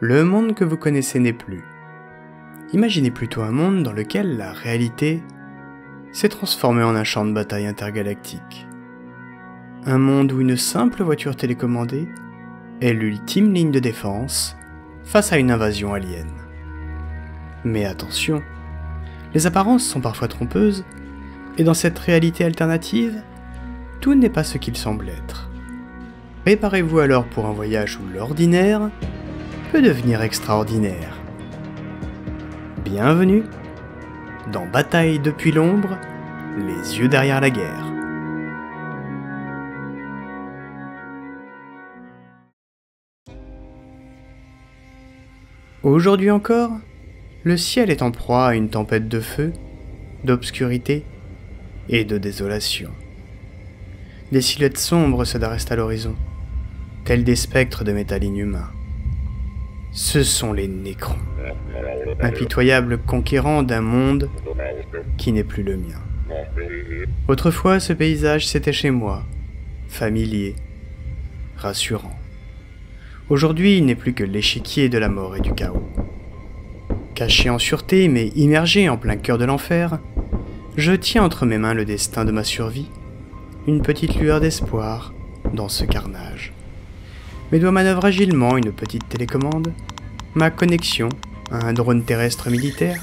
Le monde que vous connaissez n'est plus. Imaginez plutôt un monde dans lequel la réalité s'est transformée en un champ de bataille intergalactique. Un monde où une simple voiture télécommandée est l'ultime ligne de défense face à une invasion alien. Mais attention, les apparences sont parfois trompeuses, et dans cette réalité alternative, tout n'est pas ce qu'il semble être. Préparez-vous alors pour un voyage où l'ordinaire peut devenir extraordinaire. Bienvenue dans Bataille depuis l'ombre, les yeux derrière la guerre. Aujourd'hui encore, le ciel est en proie à une tempête de feu, d'obscurité et de désolation. Des silhouettes sombres se dressent à l'horizon, tels des spectres de métal inhumain. Ce sont les Nécrons, impitoyables conquérants d'un monde qui n'est plus le mien. Autrefois, ce paysage c'était chez moi, familier, rassurant. Aujourd'hui, il n'est plus que l'échiquier de la mort et du chaos. Caché en sûreté, mais immergé en plein cœur de l'enfer, je tiens entre mes mains le destin de ma survie, une petite lueur d'espoir dans ce carnage. Mes doigts manœuvrent agilement une petite télécommande, ma connexion à un drone terrestre militaire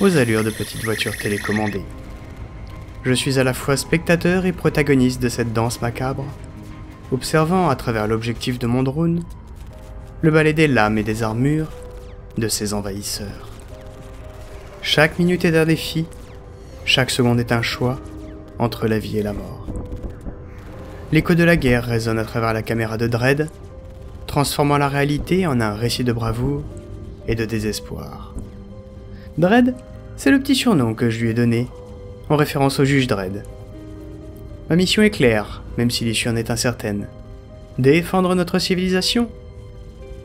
aux allures de petite voiture télécommandée. Je suis à la fois spectateur et protagoniste de cette danse macabre, observant à travers l'objectif de mon drone le ballet des lames et des armures de ces envahisseurs. Chaque minute est un défi, chaque seconde est un choix entre la vie et la mort. L'écho de la guerre résonne à travers la caméra de Dredd, transformant la réalité en un récit de bravoure et de désespoir. Dredd, c'est le petit surnom que je lui ai donné, en référence au juge Dredd. Ma mission est claire, même si l'issue en est incertaine. Défendre notre civilisation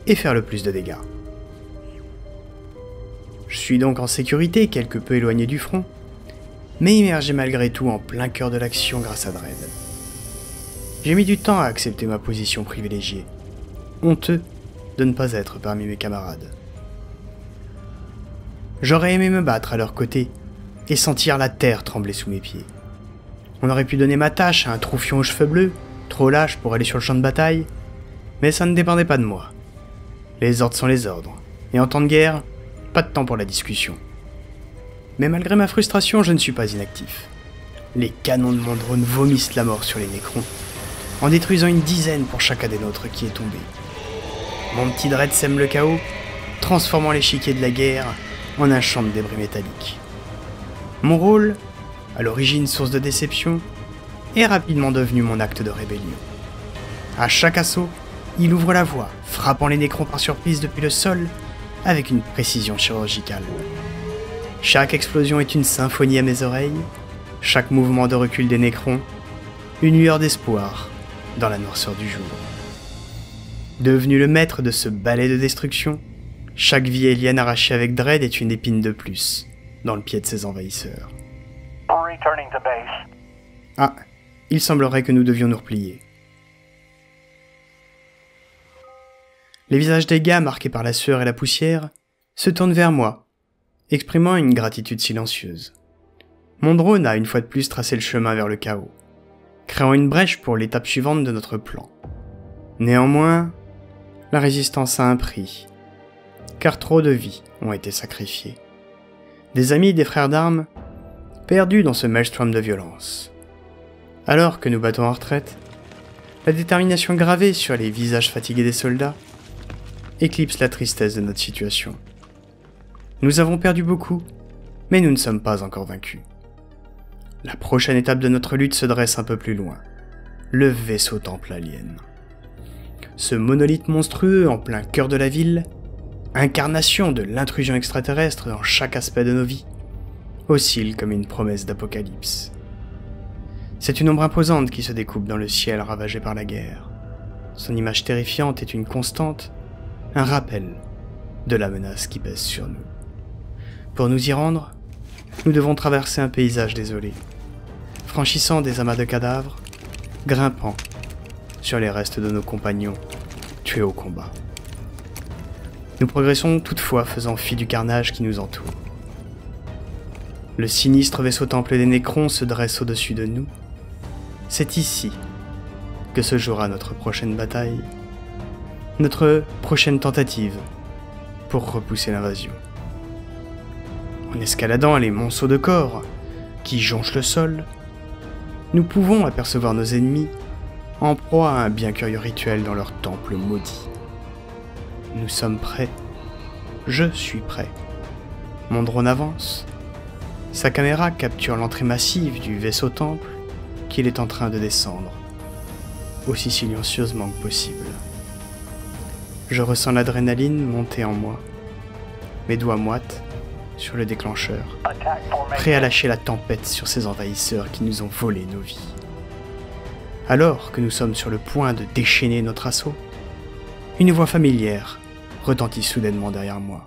et faire le plus de dégâts. Je suis donc en sécurité, quelque peu éloigné du front, mais immergé malgré tout en plein cœur de l'action grâce à Dredd. J'ai mis du temps à accepter ma position privilégiée, honteux de ne pas être parmi mes camarades. J'aurais aimé me battre à leur côté et sentir la terre trembler sous mes pieds. On aurait pu donner ma tâche à un troufion aux cheveux bleus, trop lâche pour aller sur le champ de bataille, mais ça ne dépendait pas de moi. Les ordres sont les ordres, et en temps de guerre, pas de temps pour la discussion. Mais malgré ma frustration, je ne suis pas inactif. Les canons de mon drone vomissent la mort sur les Nécrons, en détruisant une dizaine pour chacun des nôtres qui est tombé. Mon petit Dredd sème le chaos, transformant l'échiquier de la guerre en un champ de débris métalliques. Mon rôle, à l'origine source de déception, est rapidement devenu mon acte de rébellion. À chaque assaut, il ouvre la voie, frappant les Nécrons par surprise depuis le sol, avec une précision chirurgicale. Chaque explosion est une symphonie à mes oreilles, chaque mouvement de recul des Nécrons, une lueur d'espoir dans la noirceur du jour. Devenu le maître de ce balai de destruction, chaque vie alien arrachée avec Dredd est une épine de plus dans le pied de ces envahisseurs. Ah, il semblerait que nous devions nous replier. Les visages des gars marqués par la sueur et la poussière se tournent vers moi, exprimant une gratitude silencieuse. Mon drone a une fois de plus tracé le chemin vers le chaos, créant une brèche pour l'étape suivante de notre plan. Néanmoins, la résistance a un prix, car trop de vies ont été sacrifiées. Des amis et des frères d'armes perdus dans ce maelstrom de violence. Alors que nous battons en retraite, la détermination gravée sur les visages fatigués des soldats éclipse la tristesse de notre situation. Nous avons perdu beaucoup, mais nous ne sommes pas encore vaincus. La prochaine étape de notre lutte se dresse un peu plus loin, le vaisseau temple alien. Ce monolithe monstrueux en plein cœur de la ville, incarnation de l'intrusion extraterrestre dans chaque aspect de nos vies, oscille comme une promesse d'apocalypse. C'est une ombre imposante qui se découpe dans le ciel ravagé par la guerre. Son image terrifiante est une constante, un rappel de la menace qui pèse sur nous. Pour nous y rendre, nous devons traverser un paysage désolé, franchissant des amas de cadavres, grimpant sur les restes de nos compagnons tués au combat. Nous progressons toutefois faisant fi du carnage qui nous entoure. Le sinistre vaisseau temple des Nécrons se dresse au-dessus de nous. C'est ici que se jouera notre prochaine bataille, notre prochaine tentative pour repousser l'invasion. En escaladant les monceaux de corps qui jonchent le sol, nous pouvons apercevoir nos ennemis en proie à un bien curieux rituel dans leur temple maudit. Nous sommes prêts. Je suis prêt. Mon drone avance. Sa caméra capture l'entrée massive du vaisseau temple qu'il est en train de descendre, aussi silencieusement que possible. Je ressens l'adrénaline monter en moi, mes doigts moites sur le déclencheur, prêts à lâcher la tempête sur ces envahisseurs qui nous ont volé nos vies. Alors que nous sommes sur le point de déchaîner notre assaut, une voix familière retentit soudainement derrière moi.